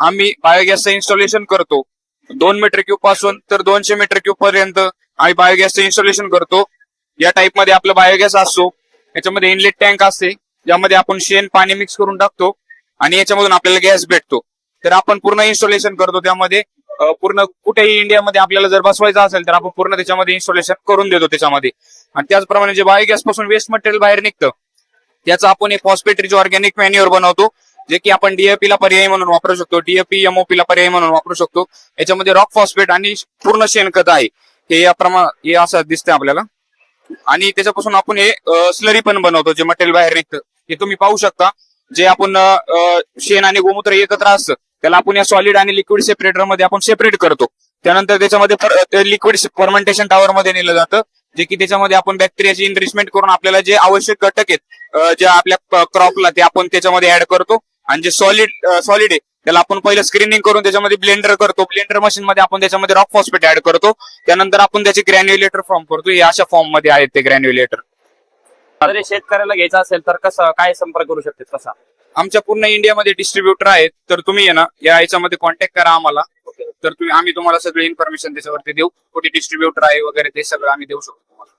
आम्ही बायोगॅसचं इन्स्टॉलेशन करतो. 2 metre cube पासून तर 200 मीटर क्यूब पर्यंत आम्ही बायोगॅसचं इन्स्टॉलेशन करतो. या टाइप मध्ये आपला बायोगॅस असतो. याच्यामध्ये इनलेट टँक असते, ज्यामध्ये आपण शेण पाणी मिक्स करून टाकतो आणि याच्यामधून आपल्याला गॅस भेटतो. तर आपण पूर्ण इन्स्टॉलेशन करतो त्यामध्ये. पूर्ण कुठेही इंडियामध्ये आपल्याला जर बसवायचं असेल तर आपण पूर्ण त्याच्यामध्ये इन्स्टॉलेशन करून देतो त्याच्यामध्ये. आणि त्याचप्रमाणे जे बायोगॅस पासून वेस्ट मटेरियल बाहेर निघतं त्याचं आपण एक फॉस्फेट रिच ऑर्गॅनिक मॅन्युअर बनवतो, जे की आपण डीएपी ला पर्याय म्हणून वापरू शकतो, डीएपी एमओपी ला पर्याय म्हणून वापरू शकतो. याच्यामध्ये रॉक फॉस्फेट आणि पूर्ण शेणखत आहे. हे या हे असं दिसतंय आपल्याला. आणि त्याच्यापासून आपण हे स्लरी पण बनवतो, जे मटेरियल बाहेर निघतं हे तुम्ही पाहू शकता. जे आपण शेण आणि गोमूत्र एकत्र असतं त्याला आपण या सॉलिड आणि लिक्विड सेपरेटर मध्ये आपण सेपरेट करतो. त्यानंतर त्याच्यामध्ये लिक्विड फर्मेंटेशन टॉवर मध्ये नेलं जातं, जे की त्याच्यामध्ये आपण बॅक्टेरियाची इनरिचमेंट करून आपल्याला जे आवश्यक घटक आहेत जे आपल्या क्रॉपला ते आपण त्याच्यामध्ये ऍड करतो. आणि जे सॉलिड आहे त्याला आपण पहिलं स्क्रीनिंग करून त्याच्यामध्ये ब्लेंडर करतो. ब्लेंडर मशीन मध्ये आपण त्याच्यामध्ये रॉक फॉस्फेट ऍड करतो. त्यानंतर आपण त्याचे ग्रॅन्युलेटर फॉर्म करतो. हे अशा फॉर्म मध्ये आहेत ते ग्रॅन्युलेटर. जर शेतकऱ्याला घ्यायचं असेल तर कसं काय संपर्क करू शकते कसा? आमच्या पूर्ण इंडियामध्ये डिस्ट्रीब्युटर आहेत, तर तुम्ही ना या याच्यामध्ये कॉन्टॅक्ट करा आम्हाला. तर आम्ही तुम्हाला सगळी इन्फॉर्मेशन त्याच्यावरती देऊ. कुठे डिस्ट्रीब्युटर आहे वगैरे ते सगळं आम्ही देऊ शकतो तुम्हाला.